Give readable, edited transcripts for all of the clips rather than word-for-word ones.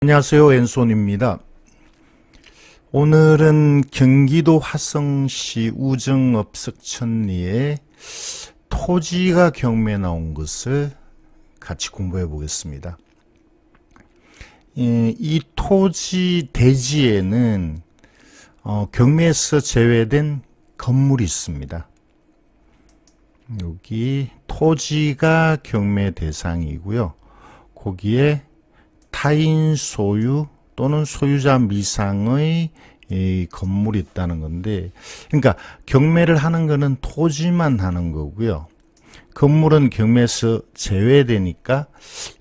안녕하세요. 왼손입니다. 오늘은 경기도 화성시 우정읍 석천리에 토지가 경매에 나온 것을 같이 공부해 보겠습니다. 이 토지 대지에는 경매에서 제외된 건물이 있습니다. 여기 토지가 경매 대상이고요. 거기에 타인 소유 또는 소유자 미상의 건물이 있다는 건데, 그러니까 경매를 하는 거는 토지만 하는 거고요. 건물은 경매에서 제외되니까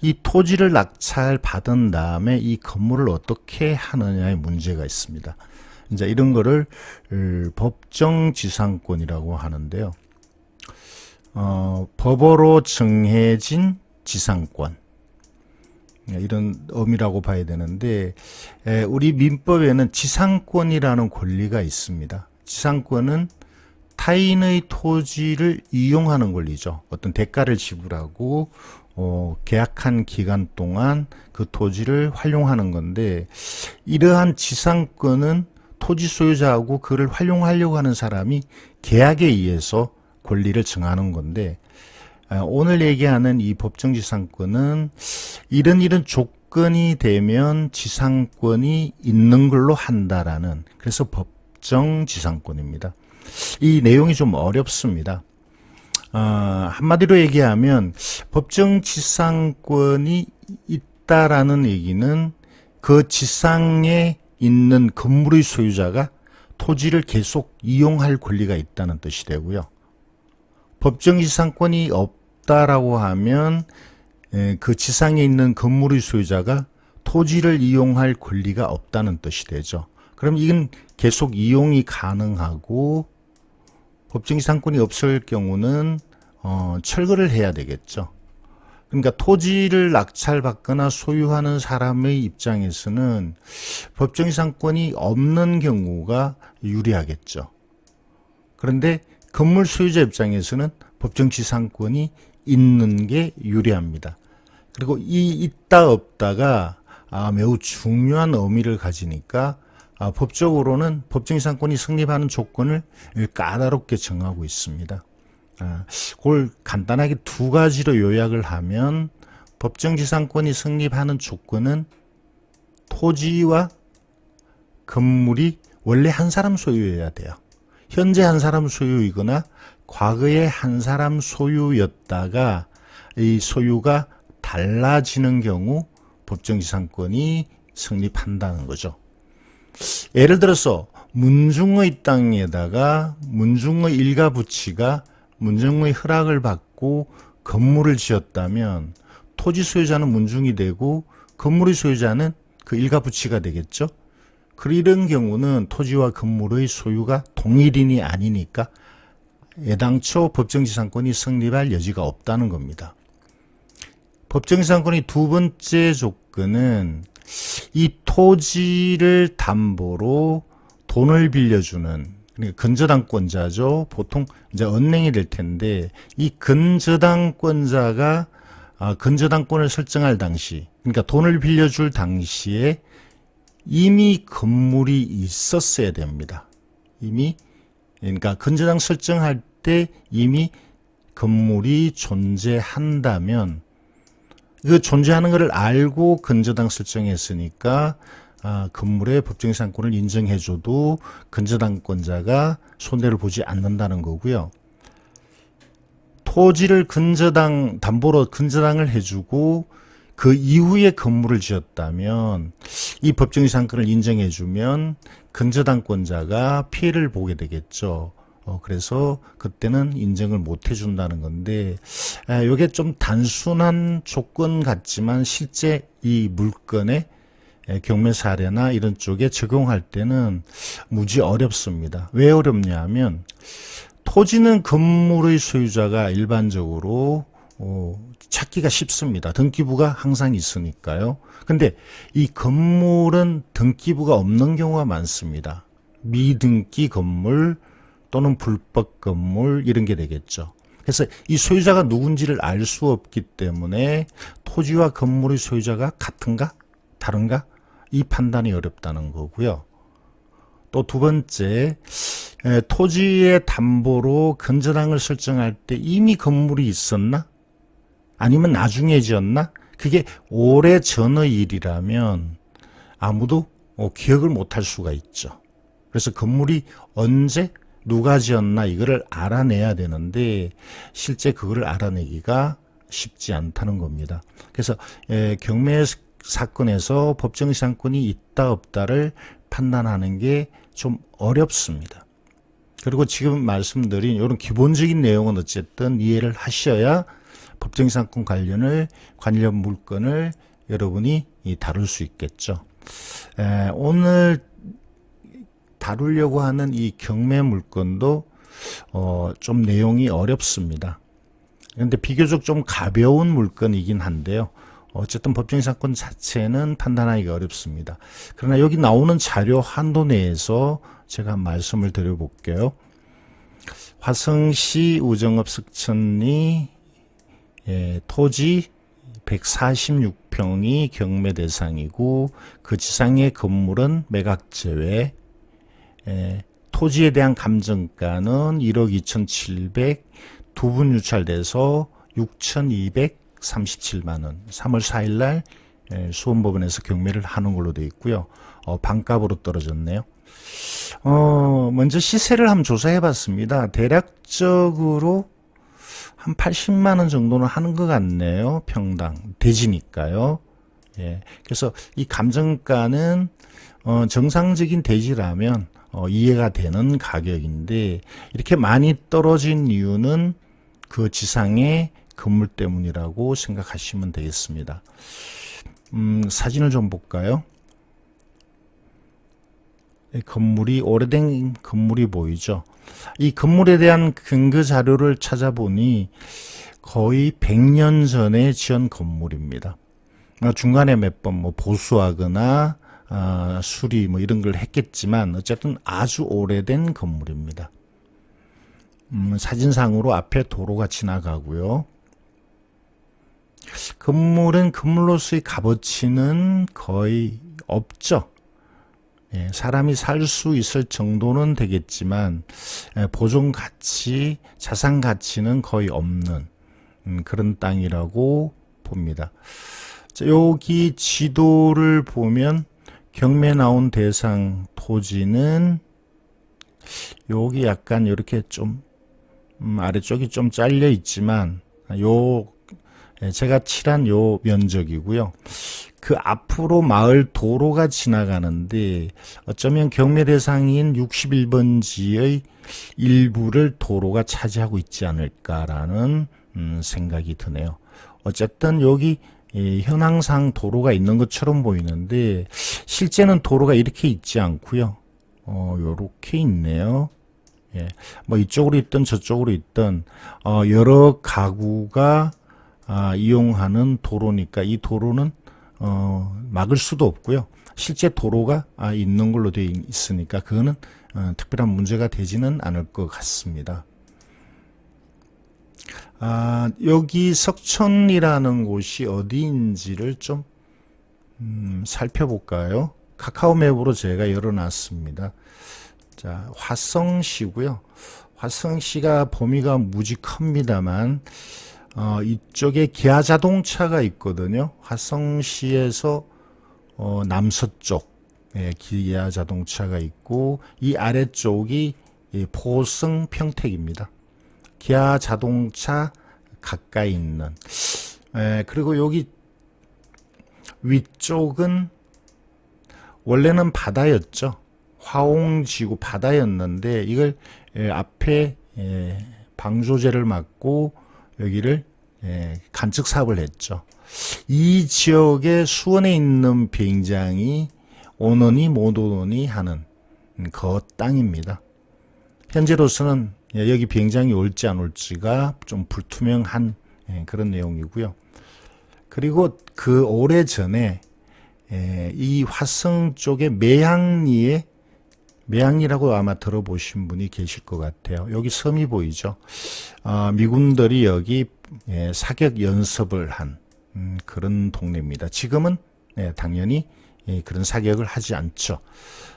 이 토지를 낙찰받은 다음에 이 건물을 어떻게 하느냐의 문제가 있습니다. 이제 이런 거를 법정지상권이라고 하는데요. 법으로 정해진 지상권, 이런 의미라고 봐야 되는데, 우리 민법에는 지상권이라는 권리가 있습니다. 지상권은 타인의 토지를 이용하는 권리죠. 어떤 대가를 지불하고 계약한 기간 동안 그 토지를 활용하는 건데, 이러한 지상권은 토지 소유자하고 그를 활용하려고 하는 사람이 계약에 의해서 권리를 정하는 건데, 오늘 얘기하는 이 법정지상권은 이런 조건이 되면 지상권이 있는 걸로 한다라는, 그래서 법정지상권입니다. 이 내용이 좀 어렵습니다. 한마디로 얘기하면 법정지상권이 있다라는 얘기는 그 지상에 있는 건물의 소유자가 토지를 계속 이용할 권리가 있다는 뜻이 되고요. 법정지상권이 없다라고 하면 그 지상에 있는 건물의 소유자가 토지를 이용할 권리가 없다는 뜻이 되죠. 그럼 이건 계속 이용이 가능하고, 법정지상권이 없을 경우는 철거를 해야 되겠죠. 그러니까 토지를 낙찰받거나 소유하는 사람의 입장에서는 법정지상권이 없는 경우가 유리하겠죠. 그런데 건물 소유자 입장에서는 법정지상권이 있는 게 유리합니다. 그리고 이 있다 없다가 매우 중요한 의미를 가지니까 법적으로는 법정지상권이 성립하는 조건을 까다롭게 정하고 있습니다. 그걸 간단하게 두 가지로 요약을 하면, 법정지상권이 성립하는 조건은 토지와 건물이 원래 한 사람 소유여야 돼요. 현재 한 사람 소유이거나 과거에 한 사람 소유였다가 이 소유가 달라지는 경우 법정지상권이 성립한다는 거죠. 예를 들어서 문중의 땅에다가 문중의 일가 부치가 문중의 허락을 받고 건물을 지었다면 토지 소유자는 문중이 되고 건물의 소유자는 그 일가 부치가 되겠죠. 이런 경우는 토지와 건물의 소유가 동일인이 아니니까 애당초 법정지상권이 성립할 여지가 없다는 겁니다. 법정지상권의 두 번째 조건은 이 토지를 담보로 돈을 빌려주는, 그러니까 근저당권자죠. 보통 이제 은행이 될 텐데, 이 근저당권자가 근저당권을 설정할 당시, 그러니까 돈을 빌려줄 당시에 이미 건물이 있었어야 됩니다. 그러니까 근저당 설정할 때 이미 건물이 존재한다면, 그 존재하는 것을 알고 근저당 설정했으니까 건물의 법정지상권을 인정해줘도 근저당권자가 손해를 보지 않는다는 거고요. 토지를 담보로 근저당을 해주고 그 이후에 건물을 지었다면 이 법정지상권을 인정해주면 근저당권자가 피해를 보게 되겠죠. 그래서 그때는 인정을 못 해준다는 건데, 이게 좀 단순한 조건 같지만 실제 이 물건에 경매 사례나 이런 쪽에 적용할 때는 무지 어렵습니다. 왜 어렵냐 하면, 토지는 건물의 소유자가 일반적으로 찾기가 쉽습니다. 등기부가 항상 있으니까요. 근데 이 건물은 등기부가 없는 경우가 많습니다. 미등기 건물 또는 불법 건물, 이런 게 되겠죠. 그래서 이 소유자가 누군지를 알 수 없기 때문에 토지와 건물의 소유자가 같은가? 다른가? 이 판단이 어렵다는 거고요. 또 두 번째, 토지의 담보로 건전항을 설정할 때 이미 건물이 있었나? 아니면 나중에 지었나? 그게 오래 전의 일이라면 아무도 기억을 못할 수가 있죠. 그래서 건물이 언제 누가 지었나 이거를 알아내야 되는데 실제 그거를 알아내기가 쉽지 않다는 겁니다. 그래서 경매 사건에서 법정시장권이 있다 없다를 판단하는 게 좀 어렵습니다. 그리고 지금 말씀드린 이런 기본적인 내용은 어쨌든 이해를 하셔야 법정시장권 관련 물건을 여러분이 다룰 수 있겠죠. 오늘 다루려고 하는 이 경매 물건도 좀 내용이 어렵습니다. 그런데 비교적 좀 가벼운 물건이긴 한데요. 어쨌든 법정시장권 자체는 판단하기가 어렵습니다. 그러나 여기 나오는 자료 한도 내에서 제가 말씀을 드려볼게요. 화성시 우정읍 석천리 토지 146평이 경매 대상이고 그 지상의 건물은 매각 제외, 토지에 대한 감정가는 1억 2,700, 두 분 유찰돼서 6,237만 원. 3월 4일 날 수원법원에서 경매를 하는 걸로 되어 있고요. 반값으로 떨어졌네요. 먼저 시세를 한번 조사해 봤습니다. 대략적으로 한 80만 원 정도는 하는 것 같네요. 평당. 대지니까요. 예. 그래서 이 감정가는 정상적인 대지라면 이해가 되는 가격인데 이렇게 많이 떨어진 이유는 그 지상의 건물 때문이라고 생각하시면 되겠습니다. 사진을 좀 볼까요? 이 건물이 오래된 건물이 보이죠. 이 건물에 대한 근거 자료를 찾아보니 거의 100년 전에 지은 건물입니다. 중간에 몇 번 보수하거나 수리 이런 걸 했겠지만 어쨌든 아주 오래된 건물입니다. 사진상으로 앞에 도로가 지나가고요. 건물은 건물로서의 값어치는 거의 없죠. 사람이 살 수 있을 정도는 되겠지만 보존 가치, 자산 가치는 거의 없는 그런 땅이라고 봅니다. 자, 여기 지도를 보면 경매 나온 대상 토지는 여기 약간 이렇게 좀 아래쪽이 좀 잘려 있지만 제가 칠한 요 면적이고요. 그 앞으로 마을 도로가 지나가는데 어쩌면 경매 대상인 61번지의 일부를 도로가 차지하고 있지 않을까라는 생각이 드네요. 어쨌든 여기 현황상 도로가 있는 것처럼 보이는데 실제는 도로가 이렇게 있지 않고요. 요렇게 있네요. 예, 이쪽으로 있든 저쪽으로 있든 여러 가구가 이용하는 도로니까 이 도로는 막을 수도 없고요. 실제 도로가 있는 걸로 되어 있으니까 그거는 특별한 문제가 되지는 않을 것 같습니다. 여기 석천이라는 곳이 어디인지를 좀 살펴볼까요? 카카오맵으로 제가 열어놨습니다. 자, 화성시고요. 화성시가 범위가 무지 큽니다만 이쪽에 기아자동차가 있거든요. 화성시에서 남서쪽 기아자동차가 있고 이 아래쪽이 포성 평택입니다. 기아자동차 가까이 있는 그리고 여기 위쪽은 원래는 바다였죠. 화옹지구 바다였는데 이걸 앞에 방조제를 막고 여기를 간척 사업을 했죠. 이 지역에 수원에 있는 비행장이 오느니 못 오느니 하는 그 땅입니다. 현재로서는 여기 비행장이 올지 안 올지가 좀 불투명한 그런 내용이고요. 그리고 그 오래전에 이 화성 쪽에 매양리라고 아마 들어보신 분이 계실 것 같아요. 여기 섬이 보이죠. 미군들이 여기 사격 연습을 한 그런 동네입니다. 지금은 당연히 그런 사격을 하지 않죠.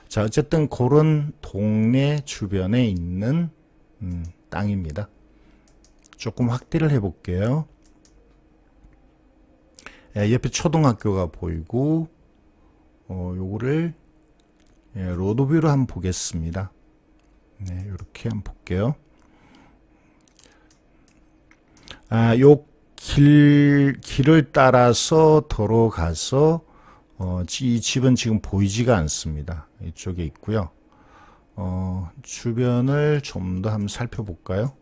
자, 어쨌든 그런 동네 주변에 있는 땅입니다. 조금 확대를 해볼게요. 옆에 초등학교가 보이고 요거를 로드뷰로 한번 보겠습니다. 네, 이렇게 한번 볼게요. 요 길을 따라서 들어가서 이 집은 지금 보이지가 않습니다. 이쪽에 있고요. 주변을 좀 더 한번 살펴볼까요?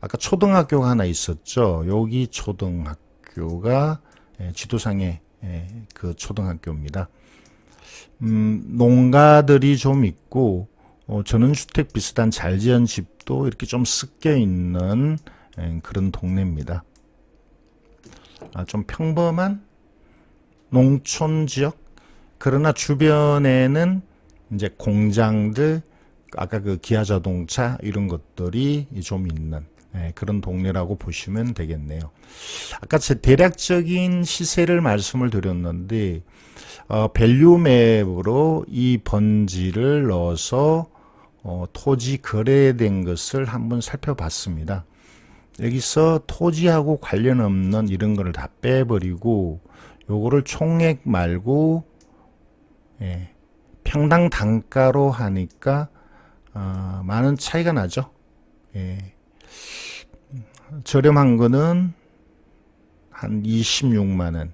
아까 초등학교가 하나 있었죠. 여기 초등학교가 지도상의 그 초등학교입니다. 농가들이 좀 있고 전원주택 비슷한 잘 지은 집도 이렇게 좀 섞여 있는 그런 동네입니다. 좀 평범한 농촌 지역. 그러나 주변에는 이제 공장들, 아까 그 기아 자동차 이런 것들이 좀 있는 그런 동네라고 보시면 되겠네요. 아까 제 대략적인 시세를 말씀을 드렸는데 밸류맵으로 이 번지를 넣어서 토지 거래된 것을 한번 살펴봤습니다. 여기서 토지하고 관련 없는 이런 거를 다 빼버리고 요거를 총액 말고 평당 단가로 하니까 많은 차이가 나죠. 저렴한 거는 한 26만원,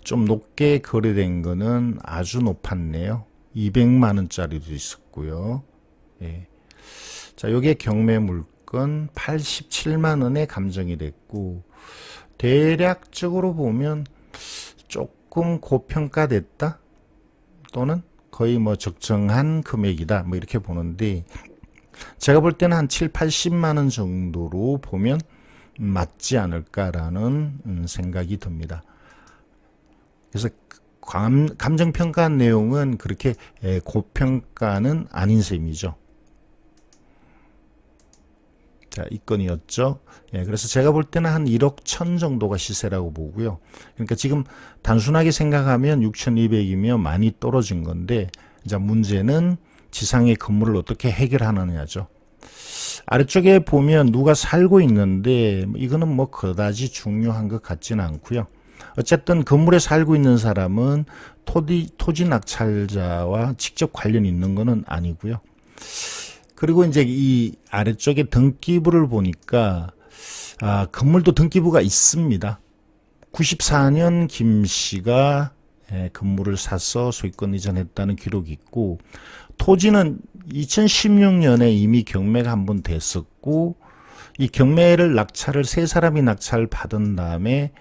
좀 높게 거래된 거는 아주 높았네요. 200만원짜리도 있었고요. 자, 요게 경매 물건 87만원에 감정이 됐고, 대략적으로 보면 조금 고평가됐다 또는 거의 뭐 적정한 금액이다 뭐 이렇게 보는데, 제가 볼 때는 한 7, 80만원 정도로 보면 맞지 않을까라는 생각이 듭니다. 그래서 감정평가 내용은 그렇게 고평가는 아닌 셈이죠. 자, 이 건이었죠. 그래서 제가 볼 때는 한 1억 1천 정도가 시세라고 보고요. 그러니까 지금 단순하게 생각하면 6,200이면 많이 떨어진 건데, 이제 문제는 지상의 건물을 어떻게 해결하느냐죠. 아래쪽에 보면 누가 살고 있는데 이거는 뭐 그다지 중요한 것 같지는 않고요. 어쨌든 건물에 살고 있는 사람은 토지 낙찰자와 직접 관련이 있는 거는 아니고요. 그리고 이제 이 아래쪽에 등기부를 보니까 건물도 등기부가 있습니다. 94년 김 씨가 건물을 사서 소유권 이전했다는 기록이 있고, 토지는 2016년에 이미 경매가 한 번 됐었고, 이 경매를 낙찰을 세 사람이 낙찰 받은 다음에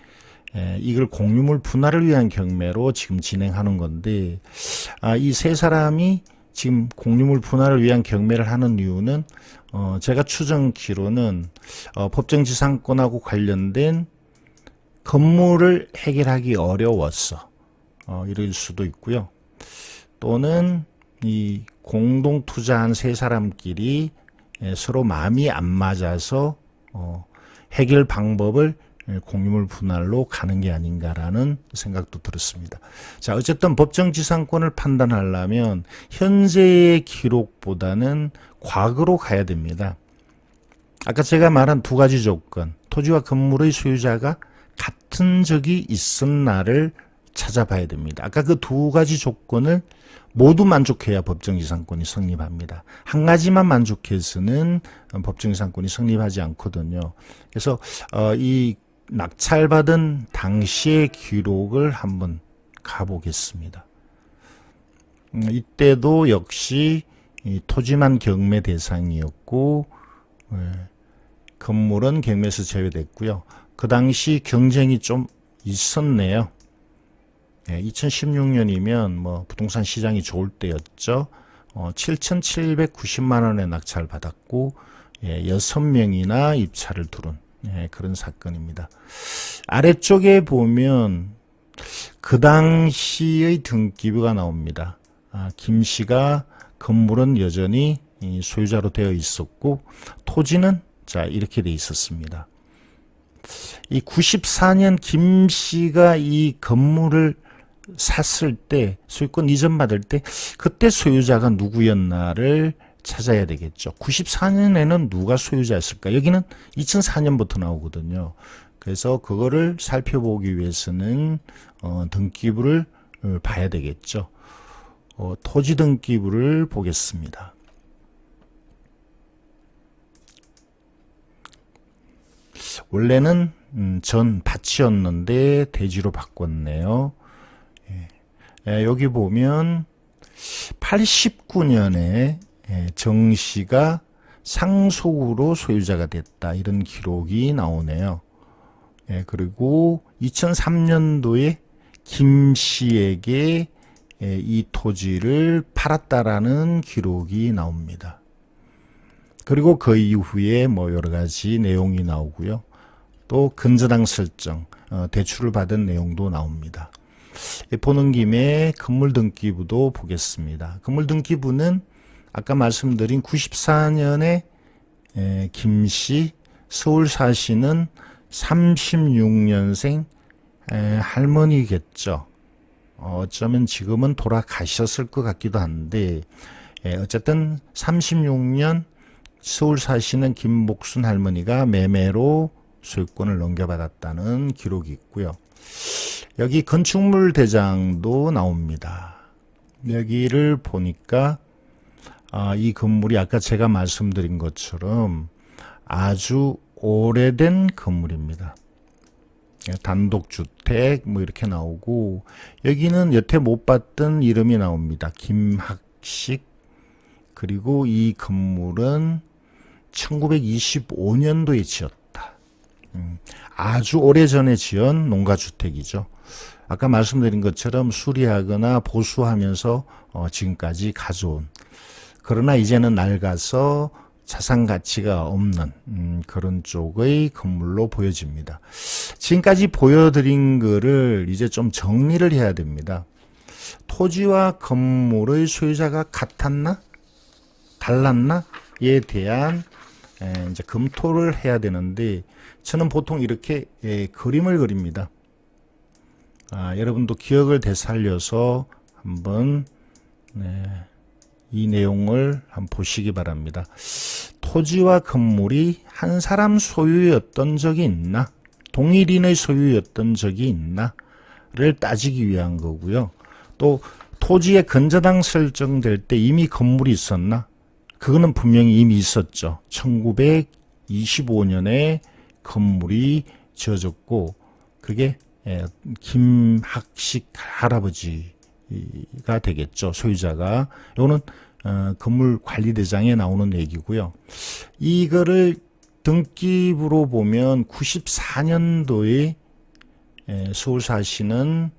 이걸 공유물 분할을 위한 경매로 지금 진행하는 건데, 이 세 사람이 지금 공유물 분할을 위한 경매를 하는 이유는 제가 추정키로는 법정지상권하고 관련된 건물을 해결하기 어려웠어. 이럴 수도 있고요. 또는 이 공동 투자한 세 사람끼리 서로 마음이 안 맞아서 해결 방법을 공유물 분할로 가는 게 아닌가라는 생각도 들었습니다. 자, 어쨌든 법정지상권을 판단하려면 현재의 기록보다는 과거로 가야 됩니다. 아까 제가 말한 두 가지 조건, 토지와 건물의 소유자가 같은 적이 있었나를 찾아봐야 됩니다. 아까 그 두 가지 조건을 모두 만족해야 법정지상권이 성립합니다. 한 가지만 만족해서는 법정지상권이 성립하지 않거든요. 그래서 이 낙찰받은 당시의 기록을 한번 가보겠습니다. 이때도 역시 이 토지만 경매 대상이었고 건물은 경매에서 제외됐고요. 그 당시 경쟁이 좀 있었네요. 2016년이면 뭐 부동산 시장이 좋을 때였죠. 7,790만 원에 낙찰 받았고 6명이나 입찰을 두른 그런 사건입니다. 아래쪽에 보면 그 당시의 등기부가 나옵니다. 김 씨가 건물은 여전히 소유자로 되어 있었고 토지는 자 이렇게 되어 있었습니다. 이 94년 김 씨가 이 건물을 샀을 때, 소유권 이전 받을 때 그때 소유자가 누구였나를 찾아야 되겠죠. 94년에는 누가 소유자였을까? 여기는 2004년부터 나오거든요. 그래서 그거를 살펴보기 위해서는 등기부를 봐야 되겠죠. 토지 등기부를 보겠습니다. 원래는 전 밭이었는데 대지로 바꿨네요. 여기 보면 89년에 정 씨가 상속으로 소유자가 됐다, 이런 기록이 나오네요. 그리고 2003년도에 김 씨에게 이 토지를 팔았다라는 기록이 나옵니다. 그리고 그 이후에 뭐 여러 가지 내용이 나오고요. 또 근저당 설정, 대출을 받은 내용도 나옵니다. 보는 김에 건물등기부도 보겠습니다. 건물등기부는 아까 말씀드린 94년에 김씨, 서울 사시는 36년생 할머니겠죠. 어쩌면 지금은 돌아가셨을 것 같기도 한데, 어쨌든 36년 서울 사시는 김복순 할머니가 매매로 소유권을 넘겨받았다는 기록이 있고요. 여기 건축물 대장도 나옵니다. 여기를 보니까 이 건물이 아까 제가 말씀드린 것처럼 아주 오래된 건물입니다. 단독주택 뭐 이렇게 나오고, 여기는 여태 못 봤던 이름이 나옵니다. 김학식. 그리고 이 건물은 1925년도에 지었다. 아주 오래전에 지은 농가주택이죠. 아까 말씀드린 것처럼 수리하거나 보수하면서 지금까지 가져온, 그러나 이제는 낡아서 자산 가치가 없는 그런 쪽의 건물로 보여집니다. 지금까지 보여드린 거를 이제 좀 정리를 해야 됩니다. 토지와 건물의 소유자가 같았나? 달랐나?에 대한 이제 검토를 해야 되는데, 저는 보통 이렇게 그림을 그립니다. 여러분도 기억을 되살려서 한번 이 내용을 한번 보시기 바랍니다. 토지와 건물이 한 사람 소유였던 적이 있나? 동일인의 소유였던 적이 있나를 따지기 위한 거고요. 또 토지의 근저당 설정될 때 이미 건물이 있었나? 그거는 분명히 이미 있었죠. 1925년에 건물이 지어졌고, 그게 김학식 할아버지가 되겠죠. 소유자가. 이거는 건물 관리대장에 나오는 얘기고요. 이거를 등기부로 보면 94년도에 서울 사시는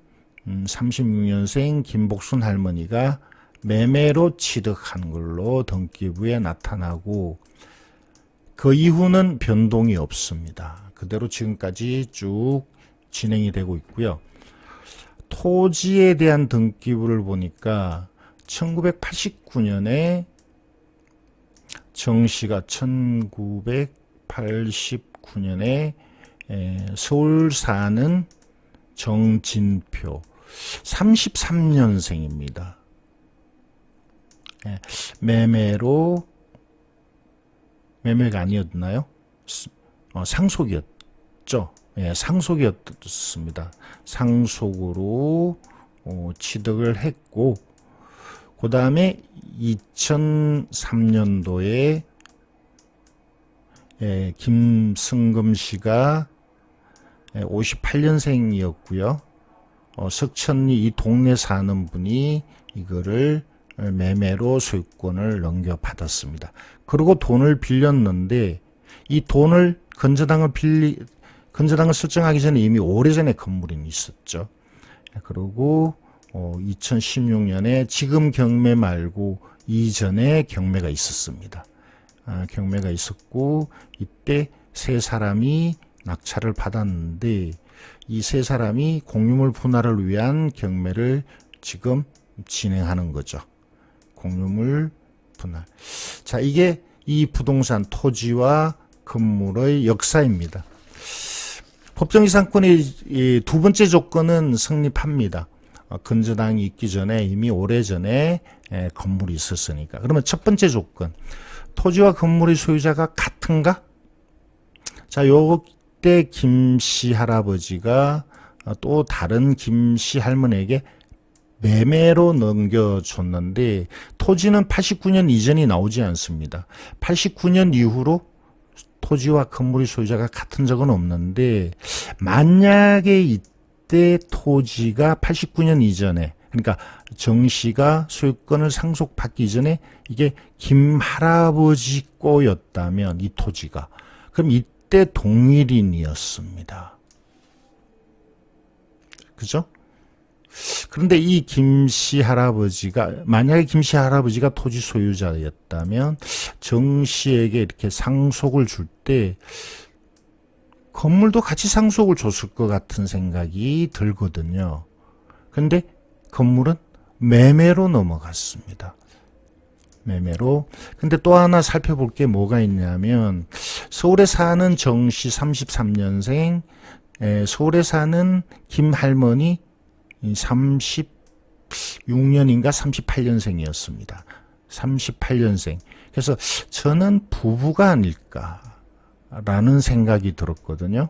36년생 김복순 할머니가 매매로 취득한 걸로 등기부에 나타나고, 그 이후는 변동이 없습니다. 그대로 지금까지 쭉 진행이 되고 있고요. 토지에 대한 등기부를 보니까 1989년에 정 씨가 1989년에 서울 사는 정진표 33년생입니다. 매매가 아니었나요? 상속이었죠. 상속이었습니다. 상속으로 취득을 했고, 그 다음에 2003년도에 김승금 씨가 58년생이었고요. 석천리 이 동네 사는 분이 이거를 매매로 소유권을 넘겨받았습니다. 그리고 돈을 빌렸는데, 이 돈을 건저당을 설정하기 전에 이미 오래전에 건물이 있었죠. 그리고 2016년에 지금 경매 말고 이전에 경매가 있었습니다. 경매가 있었고, 이때 세 사람이 낙찰을 받았는데, 이 세 사람이 공유물 분할을 위한 경매를 지금 진행하는 거죠. 공유물 분할. 자, 이게 이 부동산 토지와 건물의 역사입니다. 법정이상권의 두 번째 조건은 성립합니다. 근저당이 있기 전에 이미 오래전에 건물이 있었으니까. 그러면 첫 번째 조건, 토지와 건물의 소유자가 같은가? 자, 요때 김씨 할아버지가 또 다른 김씨 할머니에게 매매로 넘겨줬는데 토지는 89년 이전이 나오지 않습니다. 89년 이후로 토지와 건물의 소유자가 같은 적은 없는데 만약에 이때 토지가 89년 이전에, 그러니까 정 씨가 소유권을 상속받기 전에 이게 김 할아버지 거였다면 이 토지가, 그럼 이때 동일인이었습니다. 그죠? 그런데 이 김씨 할아버지가, 만약에 김씨 할아버지가 토지 소유자였다면 정 씨에게 이렇게 상속을 줄 때 건물도 같이 상속을 줬을 것 같은 생각이 들거든요. 근데 건물은 매매로 넘어갔습니다. 매매로. 근데 또 하나 살펴볼 게 뭐가 있냐면 서울에 사는 정 씨 33년생, 서울에 사는 김 할머니 36년인가 38년생이었습니다. 38년생. 그래서 저는 부부가 아닐까라는 생각이 들었거든요.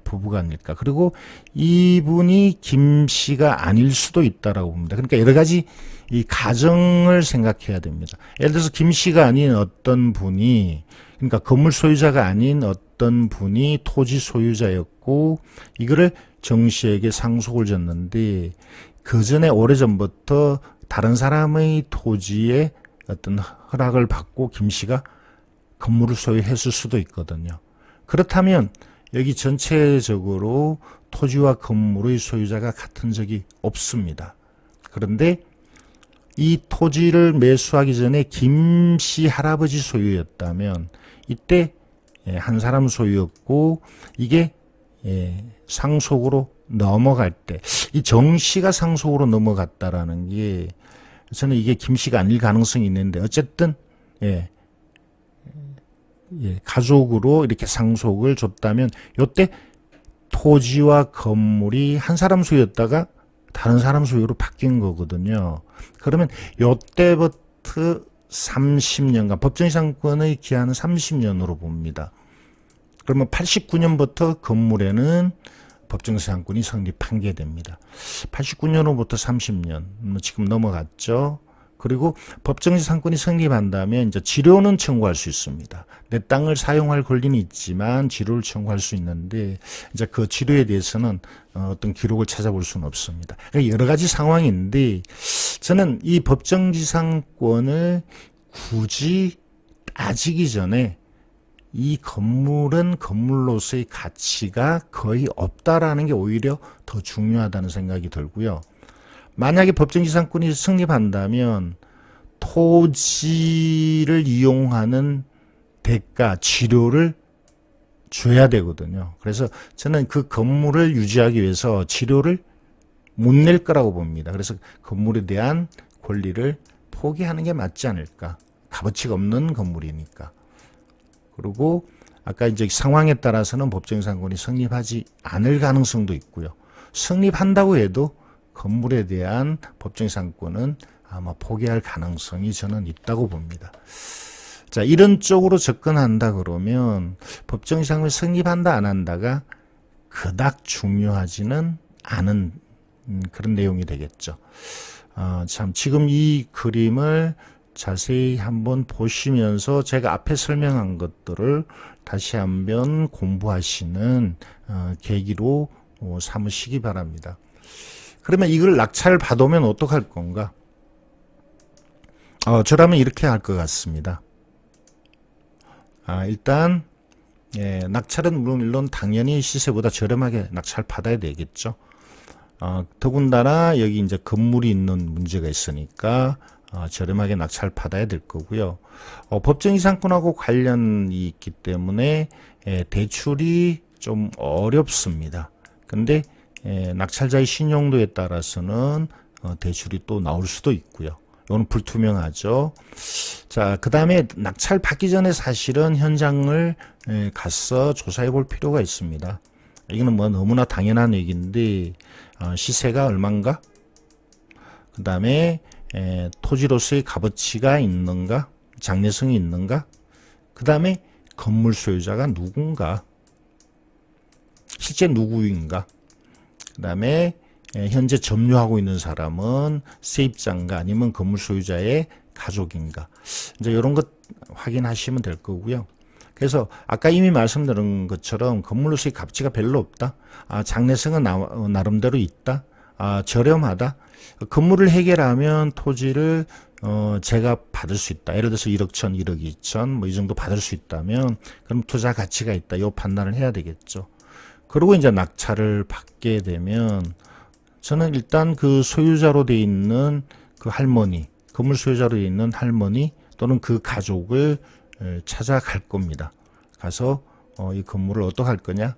부부가 아닐까. 그리고 이분이 김 씨가 아닐 수도 있다라고 봅니다. 그러니까 여러 가지 이 가정을 생각해야 됩니다. 예를 들어서 김 씨가 아닌 어떤 분이, 그러니까 건물 소유자가 아닌 어떤 분이 토지 소유자였고 이거를 정 씨에게 상속을 줬는데 그 전에 오래전부터 다른 사람의 토지에 어떤 허락을 받고 김 씨가 건물을 소유했을 수도 있거든요. 그렇다면 여기 전체적으로 토지와 건물의 소유자가 같은 적이 없습니다. 그런데 이 토지를 매수하기 전에 김 씨 할아버지 소유였다면 이때 한 사람 소유였고 이게 상속으로 넘어갈 때 이 정 씨가 상속으로 넘어갔다라는 게 저는 이게 김 씨가 아닐 가능성이 있는데 어쨌든 가족으로 이렇게 상속을 줬다면 요때 토지와 건물이 한 사람 소유였다가 다른 사람 소유로 바뀐 거거든요. 그러면 요때부터 30년간 법정이상권의 기한은 30년으로 봅니다. 그러면 89년부터 건물에는 법정이상권이 성립한 게 됩니다. 89년으로부터 30년, 지금 넘어갔죠. 그리고 법정지상권이 성립한다면 이제 지료는 청구할 수 있습니다. 내 땅을 사용할 권리는 있지만 지료를 청구할 수 있는데 이제 그 지료에 대해서는 어떤 기록을 찾아볼 수는 없습니다. 그러니까 여러 가지 상황인데 저는 이 법정지상권을 굳이 따지기 전에 이 건물은 건물로서의 가치가 거의 없다라는 게 오히려 더 중요하다는 생각이 들고요. 만약에 법정지상권이 성립한다면 토지를 이용하는 대가, 지료를 줘야 되거든요. 그래서 저는 그 건물을 유지하기 위해서 지료를 못 낼 거라고 봅니다. 그래서 건물에 대한 권리를 포기하는 게 맞지 않을까. 값어치가 없는 건물이니까. 그리고 아까 이제 상황에 따라서는 법정지상권이 성립하지 않을 가능성도 있고요. 성립한다고 해도 건물에 대한 법정지상권은 아마 포기할 가능성이 저는 있다고 봅니다. 자, 이런 쪽으로 접근한다 그러면 법정지상권이 성립한다 안 한다가 그닥 중요하지는 않은 그런 내용이 되겠죠. 참 지금 이 그림을 자세히 한번 보시면서 제가 앞에 설명한 것들을 다시 한번 공부하시는 계기로 삼으시기 바랍니다. 그러면 이걸 낙찰 받으면 어떡할 건가? 저라면 이렇게 할 것 같습니다. 일단 낙찰은 물론 당연히 시세보다 저렴하게 낙찰 받아야 되겠죠. 더군다나 여기 이제 건물이 있는 문제가 있으니까 저렴하게 낙찰 받아야 될 거고요. 법정이상권하고 관련이 있기 때문에 대출이 좀 어렵습니다. 근데 낙찰자의 신용도에 따라서는 대출이 또 나올 수도 있고요. 이거는 불투명하죠. 자, 그 다음에 낙찰 받기 전에 사실은 현장을 가서 조사해 볼 필요가 있습니다. 이거는 뭐 너무나 당연한 얘기인데 시세가 얼만가? 그 다음에 토지로서의 값어치가 있는가? 장래성이 있는가? 그 다음에 건물 소유자가 누군가? 실제 누구인가? 그 다음에 현재 점유하고 있는 사람은 세입자인가 아니면 건물 소유자의 가족인가? 이제 이런 것 확인하시면 될 거고요. 그래서 아까 이미 말씀드린 것처럼 건물로서의 가치가 별로 없다. 장래성은 나름대로 있다. 저렴하다. 건물을 해결하면 토지를 제가 받을 수 있다. 예를 들어서 1억 1천, 1억 2천 뭐 이 정도 받을 수 있다면 그럼 투자 가치가 있다. 이 판단을 해야 되겠죠. 그리고 이제 낙찰을 받게 되면 저는 일단 그 소유자로 돼 있는 그 할머니, 건물 소유자로 돼 있는 할머니 또는 그 가족을 찾아갈 겁니다. 가서 이 건물을 어떻게 할 거냐?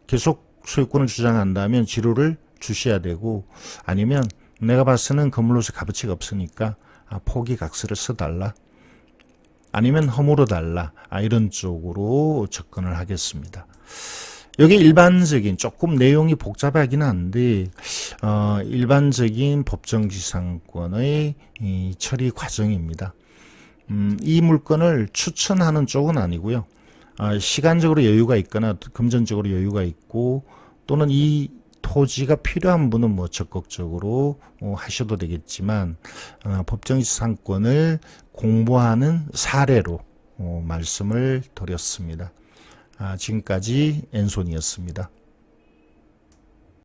계속 소유권을 주장한다면 지료를 주셔야 되고 아니면 내가 봤을 때는 건물로서 값어치가 없으니까 포기각서를 써달라. 아니면 허물어 달라. 이런 쪽으로 접근을 하겠습니다. 여기 일반적인 조금 내용이 복잡하긴 한데 일반적인 법정지상권의 이 처리 과정입니다. 이 물건을 추천하는 쪽은 아니고요. 시간적으로 여유가 있거나 금전적으로 여유가 있고 또는 이 토지가 필요한 분은 뭐 적극적으로 하셔도 되겠지만 법정지상권을 공부하는 사례로 말씀을 드렸습니다. 지금까지 엔손이었습니다.